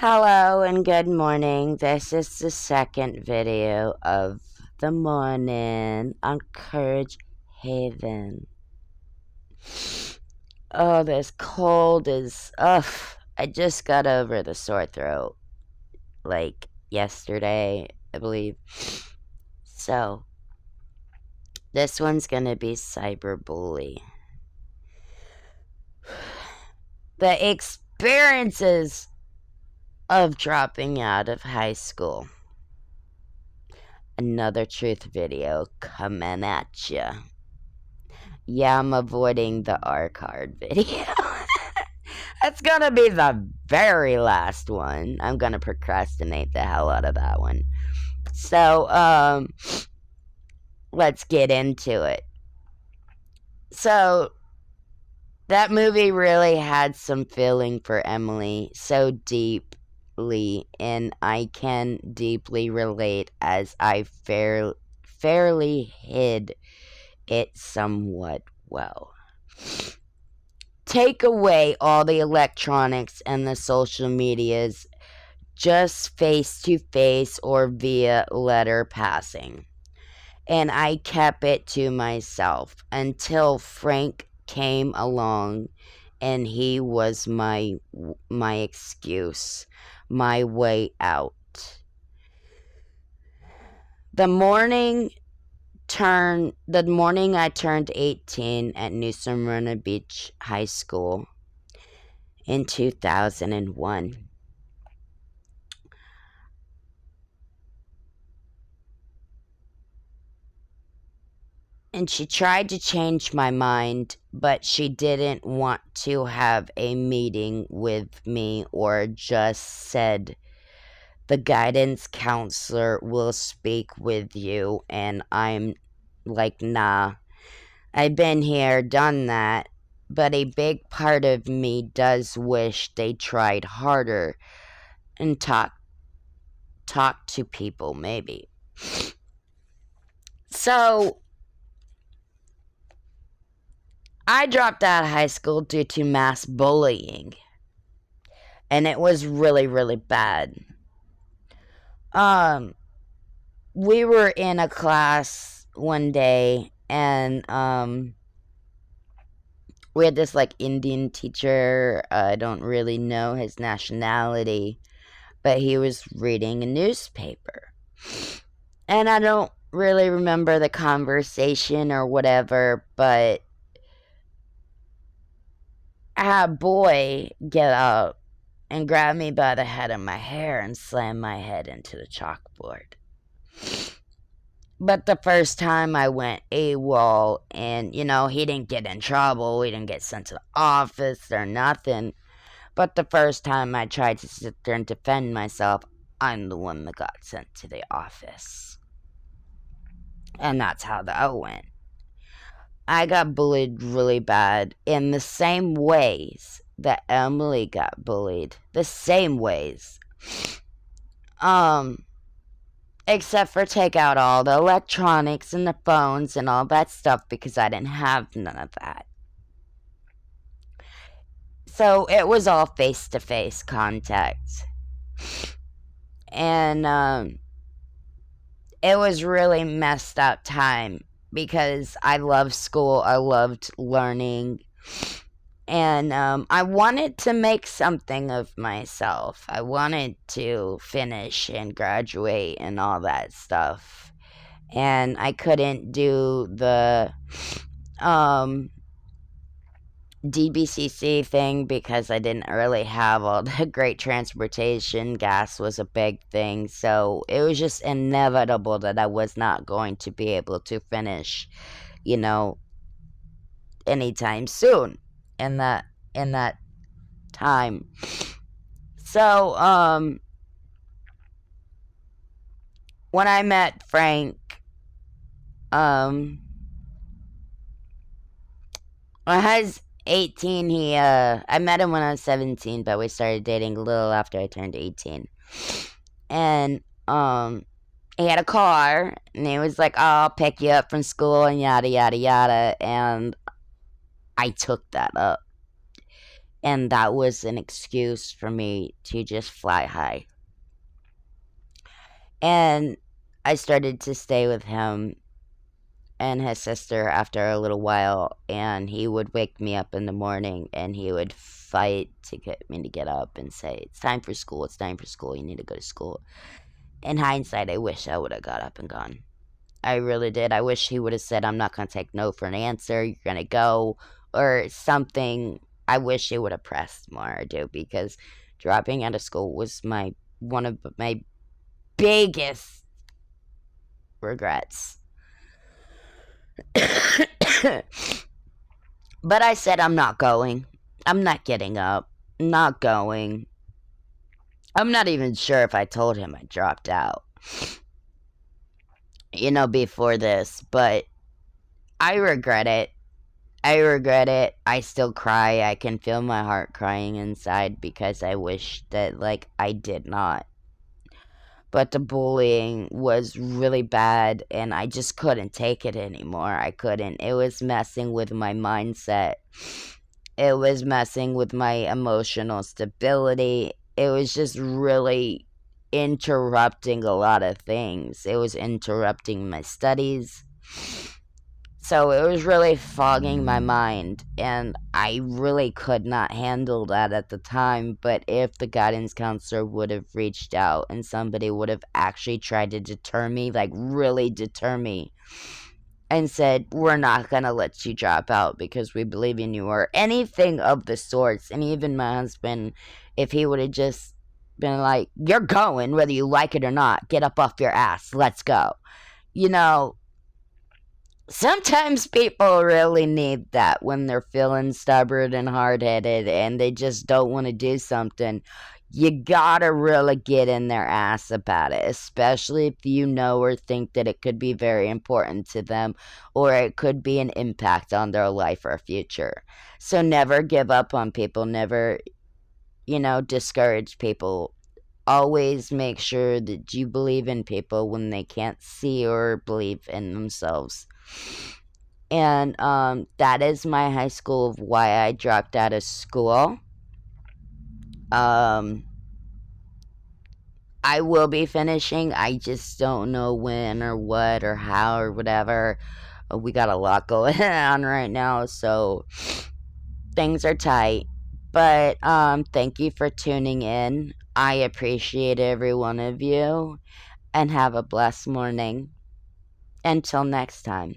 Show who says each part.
Speaker 1: Hello and good morning. This is the second video of the morning on Courage Haven. Oh, this cold is, I just got over the sore throat, like, yesterday, I believe. So, this one's gonna be cyberbully. The experiences of dropping out of high school. Another truth video coming at ya. Yeah, I'm avoiding the R card video. That's gonna be the very last one. I'm gonna procrastinate the hell out of that one. So, let's get into it. So, that movie really had some feeling for Emily so deeply, and I can deeply relate as I fairly hid it somewhat well. Take away all the electronics and the social medias, just face to face or via letter passing. And I kept it to myself until Frank came along, and he was my excuse, my way out. The morning I turned 18 at New Smyrna Beach High School in 2001. And she tried to change my mind, but she didn't want to have a meeting with me, or just said, the guidance counselor will speak with you. And I'm like, nah, I've been here, done that. But a big part of me does wish they tried harder and talk to people, maybe. So, I dropped out of high school due to mass bullying. And it was really, really bad. We were in a class one day, and we had this like Indian teacher. I don't really know his nationality, but he was reading a newspaper. And I don't really remember the conversation or whatever, but I had a boy get up and grab me by the head of my hair and slam my head into the chalkboard. But the first time I went AWOL, and, he didn't get in trouble. He didn't get sent to the office or nothing. But the first time I tried to sit there and defend myself, I'm the one that got sent to the office. And that's how that went. I got bullied really bad in the same ways that Emily got bullied. The same ways. Except for take out all the electronics and the phones and all that stuff, because I didn't have none of that. So it was all face-to-face contact. And it was really messed up time, because I loved school, I loved learning, and I wanted to make something of myself. I wanted to finish and graduate and all that stuff. And I couldn't do the DBCC thing because I didn't really have all the great transportation. Gas was a big thing, so it was just inevitable that I was not going to be able to finish, anytime soon in that time. So, when I met Frank, I was 18. I met him when I was 17, but we started dating a little after I turned 18. And, he had a car, and he was like, oh, I'll pick you up from school, and yada, yada, yada, and I took that up. And that was an excuse for me to just fly high. And I started to stay with him and his sister after a little while, and he would wake me up in the morning and he would fight to get me to get up and say, "It's time for school, it's time for school, you need to go to school." In hindsight, I wish I would have got up and gone. I really did. I wish he would have said, "I'm not going to take no for an answer, you're going to go," or something. I wish he would have pressed more, I do, because dropping out of school was one of my biggest regrets. But I said, I'm not going. I'm not getting up. Not going. I'm not even sure if I told him I dropped out, before this, but I regret it. I regret it. I still cry. I can feel my heart crying inside because I wish that, like, I did not. But the bullying was really bad and I just couldn't take it anymore. I couldn't. It was messing with my mindset. It was messing with my emotional stability. It was just really interrupting a lot of things. It was interrupting my studies. So it was really fogging my mind, and I really could not handle that at the time. But if the guidance counselor would have reached out and somebody would have actually tried to deter me, like really deter me, and said, "We're not going to let you drop out because we believe in you," or anything of the sorts, and even my husband, if he would have just been like, "You're going, whether you like it or not, get up off your ass, let's go," you know, sometimes people really need that when they're feeling stubborn and hard-headed and they just don't want to do something. You gotta really get in their ass about it, especially if you know or think that it could be very important to them or it could be an impact on their life or future. So never give up on people, never, discourage people. Always make sure that you believe in people when they can't see or believe in themselves. And that is my high school of why I dropped out of school. Um, I will be finishing. I just don't know when or what or how or whatever. We got a lot going on right now, so things are tight. But thank you for tuning in. I appreciate every one of you, and have a blessed morning. Until next time.